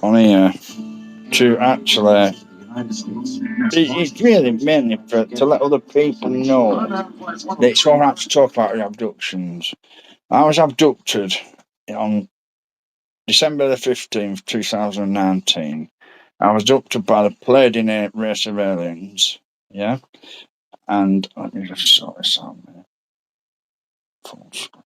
on here to actually. It's really mainly to let other people know that it's all right to talk about your abductions. I was abducted on December the 15th, 2019. I was abducted by the Pleiadian race of aliens. Yeah? And let me just sort this out, man. Full screen.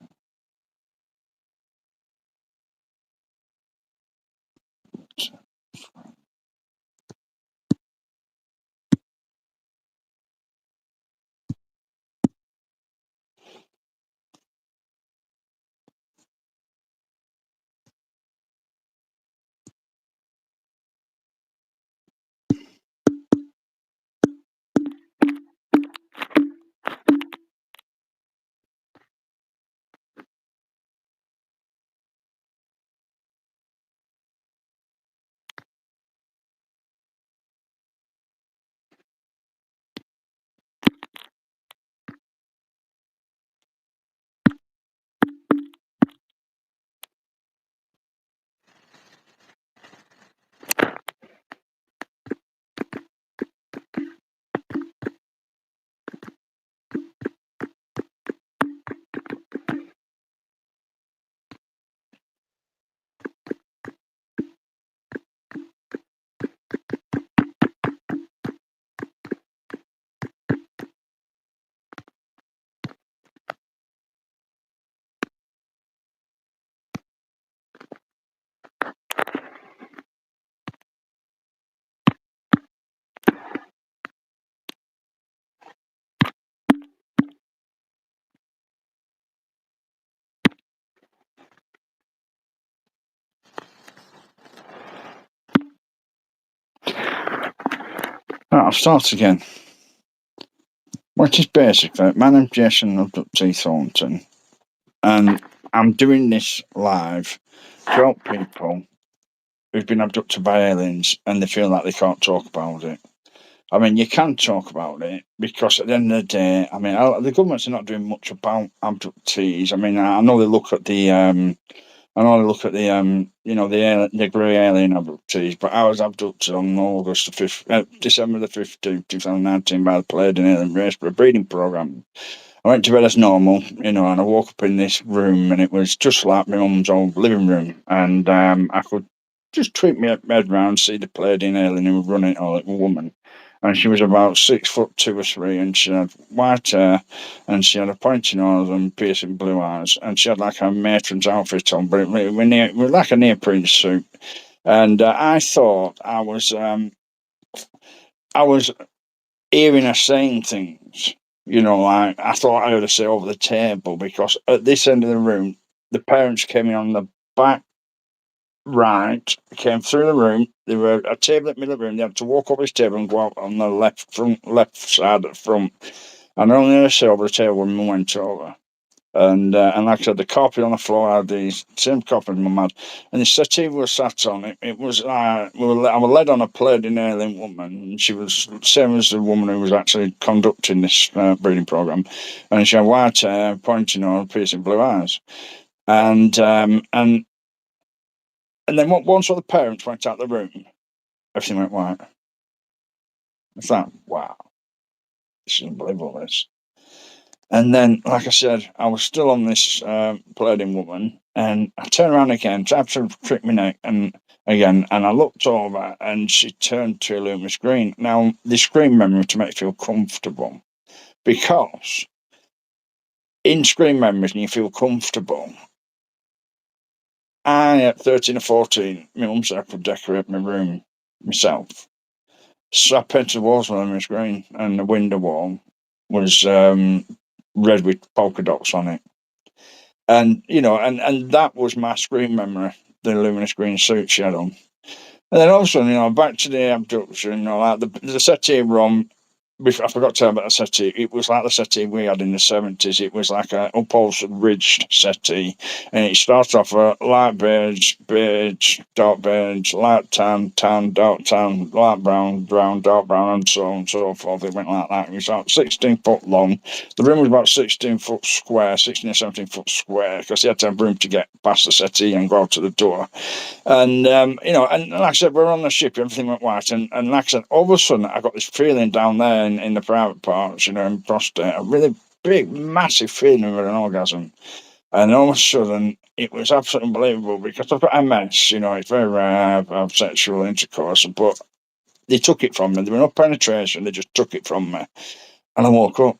Right, I'll start again. Which is basically, my name's Jason Abductee Thornton, and I'm doing this live to help people who've been abducted by aliens and they feel like they can't talk about it. I mean, you can talk about it because at the end of the day, I mean, the governments are not doing much about abductees. I mean, I know they look at the the grey alien abductees, but I was abducted on December the 15th, 2019 by the Pleiadian alien race for a breeding program. I went to bed as normal, and I woke up in this room and it was just like my mum's old living room, and I could just tweak my head round, see the Pleiadian alien who was running, or a woman. And she was about 6'2" or 3", and she had white hair, and she had a pointy nose and piercing blue eyes, and she had like a matron's outfit on, but it was like a neoprene suit. And I thought I was hearing her saying things, like I thought I heard her say over the table, because at this end of the room, the parents came in on the back right, came through the room. There were a table at the middle of the room. They had to walk up this table and go out on the left side at the front. And only heard her say over the table when we went over. And like I said, the carpet on the floor had the same carpet my mum had, and the settee we were sat on. It was I was led on a Pleiadian alien woman, and she was the same as the woman who was actually conducting this breeding program, and she had white hair, pointy nose, piercing blue eyes, and and then once all the parents went out the room, everything went white. I thought, wow, this is unbelievable. This. And then, like I said, I was still on this Pleiadian woman, and I turned around again, tried to trick my neck, and I looked over, and she turned to illuminate my screen. Now, the screen memory to make you feel comfortable, because in screen memories, when you feel comfortable, at 13 or 14, my mum said I could decorate my room myself. So I painted the walls on my screen, and the window wall was red with polka dots on it. And and that was my screen memory, the luminous green suit she had on. And then also, back to the abduction, like the settee room, I forgot to tell you about the settee. It was like the settee we had in the 70s. It was like an upholstered ridged settee. And it started off a light beige, beige, dark beige, light tan, tan, dark tan, light brown, brown, dark brown, and so on and so forth. It went like that. It was about 16 foot long. The room was about 16 foot square, 16 or 17 foot square, because they had to have room to get past the settee and go out to the door. And, and like I said, we're on the ship, everything went white. And like I said, all of a sudden, I got this feeling down there in the private parts, in prostate, a really big, massive feeling of an orgasm. And all of a sudden, it was absolutely unbelievable because I've got MS, it's very rare I have sexual intercourse, but they took it from me. There was no penetration, they just took it from me. And I woke up.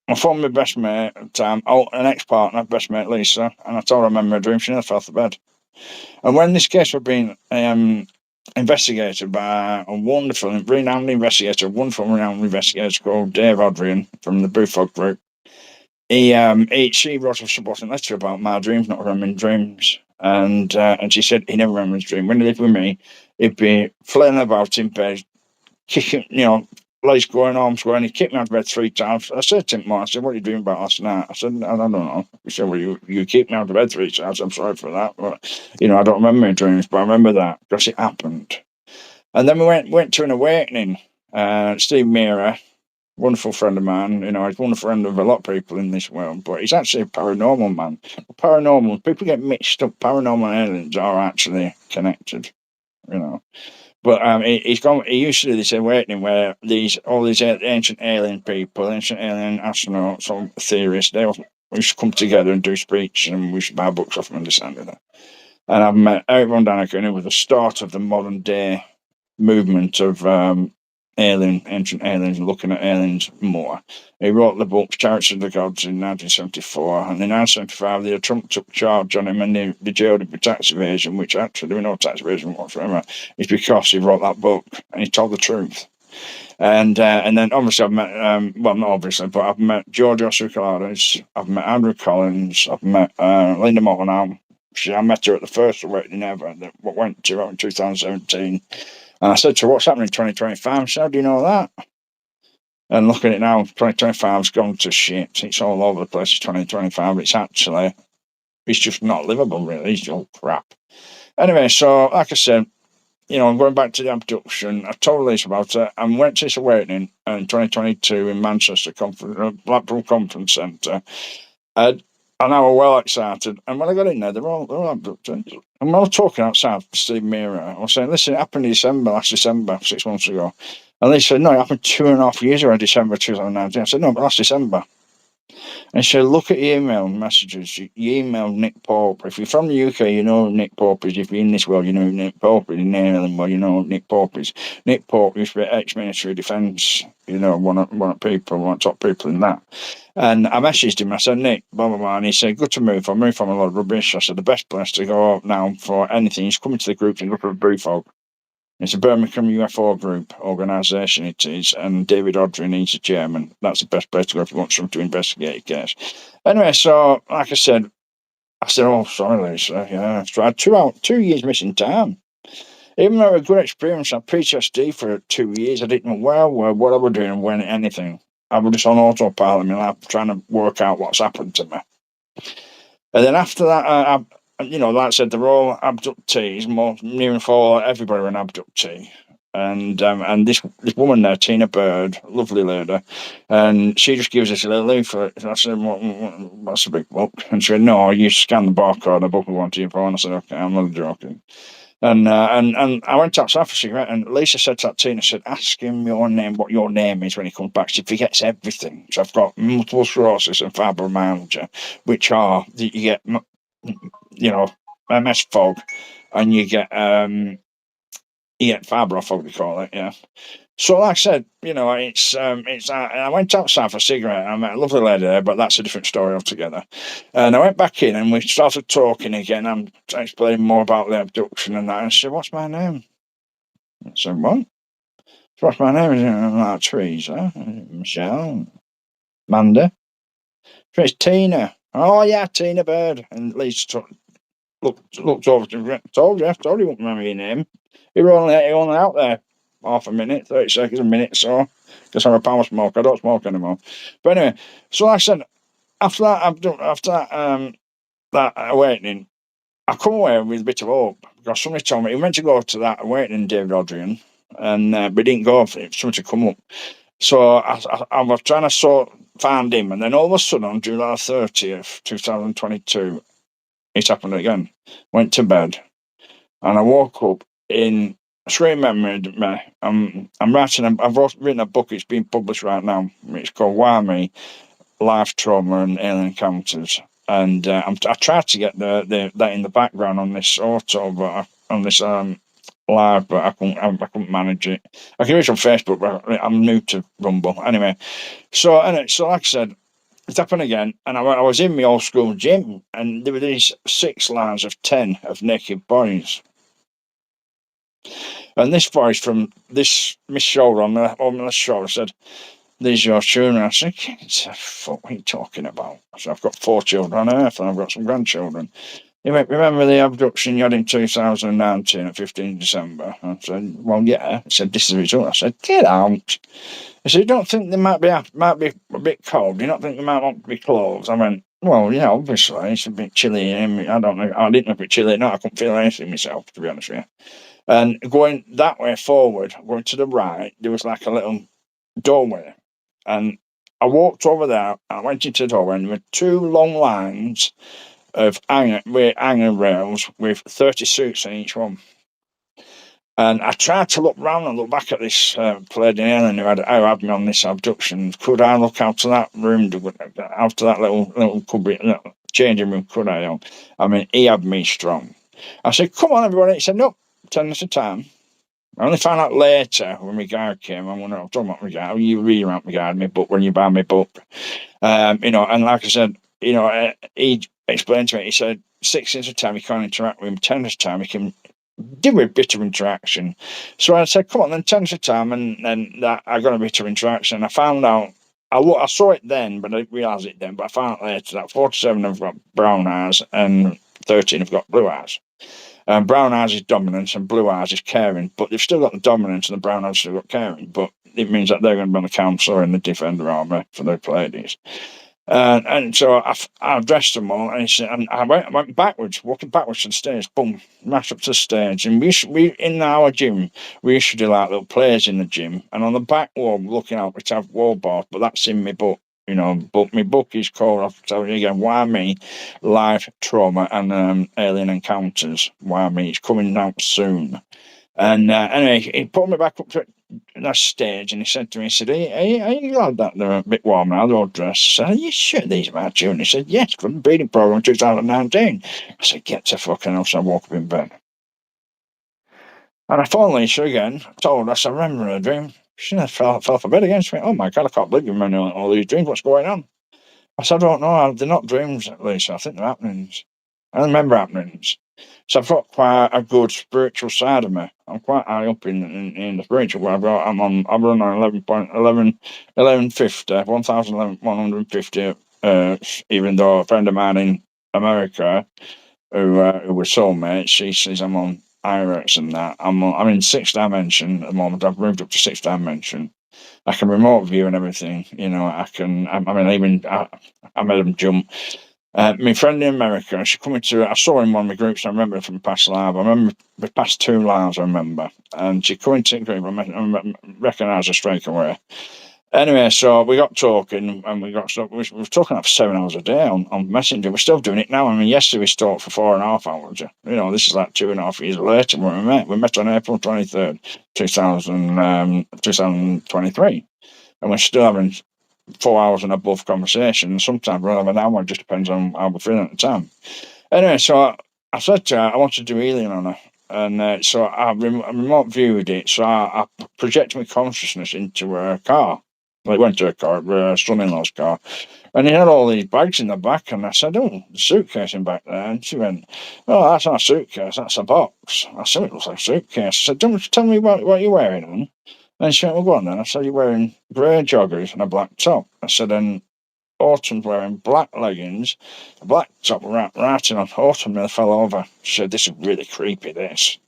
I phoned my best mate at the time, an ex-partner, best mate Lisa, and I told her I remember my dream. She never fell off the bed. And when this case was being investigated by a wonderful, renowned investigator called Dave Adrian from the Brufog Group, she wrote a supporting letter about my dreams, not remembering dreams. And she said he never remembers dreams. When he lived with me, he'd be flailing about in bed, kicking, legs going, arms going. He kicked me out of bed 3 times. I said to him, I said, what are you doing about last night? I said, I don't know. He said, well, you kicked me out of bed 3 times. I'm sorry for that. But, I don't remember my dreams, but I remember that because it happened. And then we went to an awakening. Steve Meara, wonderful friend of mine, he's a wonderful friend of a lot of people in this world, but he's actually a paranormal man. Paranormal, people get mixed up. Paranormal aliens are actually connected, But he used to do this awakening where all these ancient alien people, ancient alien astronauts, or theorists, they all used to come together and do speeches, and we used to buy books off them and this and that. And I've met Eric von Daniken, who was the start of the modern day movement of ancient aliens, looking at aliens more. He wrote the book Chariots of the Gods in 1974, and in 1975, the Trump took charge on him and they jailed him for tax evasion, which actually there was no tax evasion whatsoever. It's because he wrote that book and he told the truth. And then obviously I've met, not obviously, but I've met Giorgio Tsoukalos, I've met Andrew Collins, I've met Linda Molyneux. I met her at the first awakening ever that went to in 2017. And I said to her, what's happening in 2025? She said, how do you know that? And look at it now, 2025's gone to shit. It's all over the place, 2025. It's just not livable, really. It's all crap. Anyway, so like I said, I'm going back to the abduction. I told Lisa about it and went to this awakening in 2022 in Manchester, Blackpool Conference Centre. And I was well excited. And when I got in there, they're all abducted. And when I was talking outside to Steve Meara, I was saying, listen, it happened in last December, 6 months ago. And they said, no, it happened 2.5 years ago, December 2019. I said, no, but last December. And she said, look at your email messages. You emailed Nick Pope. If you're from the UK, you know who Nick Pope is. If you're in this world, you know who Nick Pope is. In Ireland, well, you know who Nick Pope is. Nick Pope used to be ex-Ministry of Defence, one of the top people in that. And I messaged him. I said, Nick, blah, blah, blah. And he said, good to move. I moved from a lot of rubbish. I said, the best place to go out now for anything is coming to the group and look at a Brufog. It's a Birmingham UFO group organisation, it is, and David Odrin, he's the chairman. That's the best place to go if you want someone to investigate a case. Anyway, so, like I said, oh, sorry, Lisa, yeah. So I had 2 years missing time. Even though it was a good experience, I had PTSD for 2 years. I didn't know what I was doing, when, anything. I was just on autopilot in my life, trying to work out what's happened to me. And then after that, like I said, they're all abductees. Near and far, everybody are an abductee. And this woman there, Tina Bird, lovely lady, and she just gives us a little leaflet. And I said, what's the big book? And she said, no, you scan the barcode, the book we want you for. And I said, okay, I'm not joking. And I went outside for a cigarette, and Lisa said to that Tina, said, ask him what your name is when he comes back. She forgets everything. So I've got multiple sclerosis and fibromyalgia, which are, you get, MS fog, and you get fibro, we call it, yeah. So, like I said, I went outside for a cigarette. I met a lovely lady there, but that's a different story altogether. And I went back in, and we started talking again. I'm explaining more about the abduction and that. And she said, "What's my name?" I said, "What? What's my name?" I'm like, Teresa, Michelle, Amanda. It's Tina. Oh yeah, Tina Bird. And Lisa looked over to me. Told you, wouldn't remember your name. You're only out there half a minute, 30 seconds, a minute, so because I'm a power smoker, I don't smoke anymore. But anyway, so like I said, after that awakening, I come away with a bit of hope because somebody told me he meant to go to that awakening, David Adrian, and we didn't go for it. Something to come up. So I was trying to find him, and then all of a sudden on July 30th, 2022, it happened again. Went to bed, and I woke up in a screen memory. I'm writing. I've written a book. It's being published right now. It's called Why Me: Life, Trauma, and Alien Encounters. And I tried to get that in the background on this auto, but on this live, but I couldn't manage it. I can do it on Facebook, but I'm new to Rumble. Anyway, so like I said, it happened again, and I was in my old school gym, and there were these 6 lines of 10 of naked boys. And this voice from this Miss Shoulder on the shoulder said, "These are your children." I said, "What are you talking about?" So I've got 4 children on Earth, and I've got some grandchildren. You might remember the abduction you had in 2019 at 15 December? I said, "Well, yeah." He said, "This is the result." I said, "Get out." He said, "You don't think they might be a bit cold? You don't think they might want to be clothes?" I went, "Well, yeah, obviously. It's a bit chilly. I don't know. I didn't know if it chilly. No, I couldn't feel anything myself, to be honest with you." And going that way forward, going to the right, there was like a little doorway. And I walked over there, I went into the doorway, and there were 2 long lines of hanger rails with 30 suits in each one. And I tried to look round and look back at this Pleiadian alien who had me on this abduction. Could I look out to that room, out to that little cupboard, changing room? Could I? I mean, he had me strong. I said, "Come on, everybody." He said, "Nope, 10 minutes of time." I only found out later when my guard came. I'm talking about my guard. You read about my guard, my book, when you buy my book. And like I said, he explained to me, he said, 6 minutes of time you can't interact with him, 10 minutes of time you can do a bit of interaction. So I said, "Come on, then 10 minutes of time," and then that I got a bit of interaction. I found out, I saw it then, but I didn't realise it then, but I found out later that 47 have got brown eyes and 13 have got blue eyes. Brown eyes is dominance and blue eyes is caring, but they've still got the dominance and the brown eyes still got caring. But it means that they're going to be on the council in the Defender army for the Pleiadians. And so I addressed them all, and I went backwards, walking backwards to the stairs, boom, mashed up to the stage. And we in our gym, we used to do like little plays in the gym, and on the back wall, looking out, we have wall board, but that's in my book. But my book is called, I'll tell you again, Why Me? Life, Trauma, and Alien Encounters. Why Me? It's coming out soon. And anyway, he pulled me back up to that stage, and he said to me, he said, are you glad that they're a bit warm now, they're all dressed? I said, "Are you sure these are you?" And he said, "Yes, from the breeding program 2019. I said, "Get to fucking house." I woke up in bed. And I phoned Lisa again, told her, I said, "I remember a dream." She fell for bed again. She went, "Oh my God, I can't believe you remember all these dreams. What's going on?" I said, "I don't know. They're not dreams, Lisa. I think they're happenings. I remember happenings." So I've got quite a good spiritual side of me. I'm quite high up in the spiritual world. I run on 1150, even though a friend of mine in America who was soulmates, she says I'm on IREX and that. I'm in 6th dimension at the moment. I've moved up to 6th dimension. I can remote view and everything. I made them jump. My friend in America, I saw in one of my groups, I remember from past live. I remember the past 2 lives, I remember. And she come into the group, I recognised her straight away. Anyway, so we got talking, and we were talking for 7 hours a day on Messenger. We're still doing it now. I mean, yesterday we talked for 4.5 hours. This is like 2.5 years later when we met. We met on April 23rd, 2023. And we're still having 4 hours and above conversation. Sometimes we'll have an hour, it just depends on how we're feeling at the time. Anyway, so I said to her, I want to do healing on her. And so I remote viewed it. So I projected my consciousness into her car. Well, it went to her car, her son-in-law's car. And he had all these bags in the back. And I said, "Oh, the suitcase in back there." And she went, "Oh, that's not a suitcase, that's a box." I said, "It looks like a suitcase." I said, "Don't tell me what you're wearing on." And she went, "Well, go on then." I said, "You're wearing grey joggers and a black top." I said, "And Autumn's wearing black leggings, a black top right on Autumn nearly fell over." She said, "This is really creepy, this."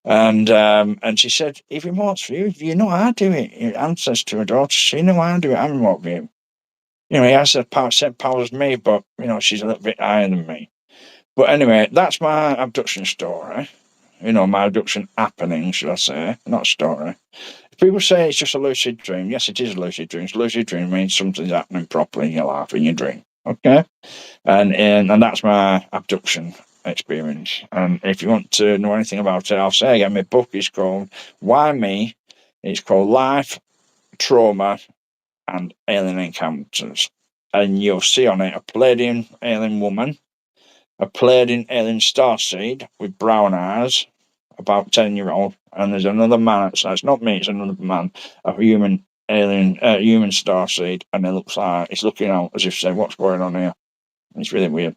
And she said, if remote's for you, you know I do it. Anne says to her daughter, she know I do it, I'm remote view. He has the same power as me, but, she's a little bit higher than me. But anyway, that's my abduction story. My abduction happening, should I say, not story. People say it's just a lucid dream. Yes, it is a lucid dream. Lucid dream means something's happening properly in your life, in your dream. Okay? And that's my abduction experience. And if you want to know anything about it, I'll say again, my book is called Why Me? It's called Life, Trauma, and Alien Encounters. And you'll see on it a Pleiadian alien woman, a Pleiadian alien starseed with brown eyes, about 10-year-old, and there's another man outside. It's not me, it's another man, a human alien, human starseed, and it's looking out as if to say, what's going on here? It's really weird.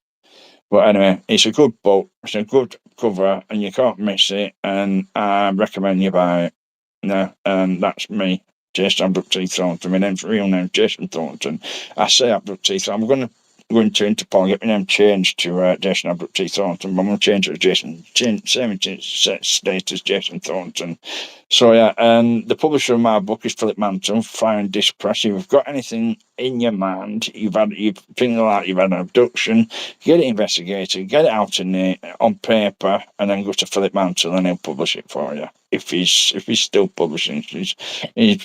But anyway, it's a good book, it's a good cover, and you can't miss it, and I recommend you buy it. And that's me, Jason Abductee Thornton. My real name, Jason Thornton. I say Abductee Thornton. I'm going to go into Interpol and get my name changed to Jason Abductee Thornton, but I'm going to change it to Jason, same status, Jason Thornton. So yeah, and the publisher of my book is Philip Manton, Fire and Disc Press. If you've got anything in your mind, you think like you've had an abduction, get it investigated, get it out on paper, and then go to Philip Manton and he'll publish it for you. If he's still publishing, he's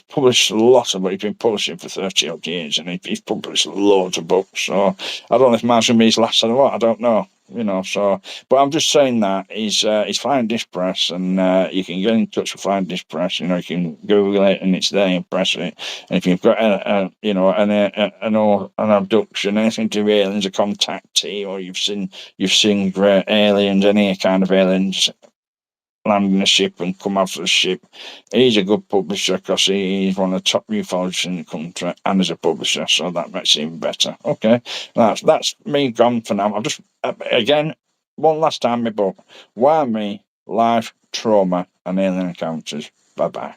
published a lot of books. He's been publishing for 30 odd years, and he's published loads of books. So I don't know if mine's gonna be his last or what. I don't know. So, but I'm just saying that he's Flying Disc Press, and you can get in touch with Flying Disc Press. You can Google it, and it's there. And press it, and if you've got an abduction, anything to do with aliens, a contactee, or you've seen great aliens, any kind of aliens land in a ship and come out of the ship. He's a good publisher because he's one of the top ufologists in the country and as a publisher, so that makes it even better. Okay, that's me gone for now. I'll just, again, one last time, my book, Why Me? Life, Trauma, and Alien Encounters. Bye-bye.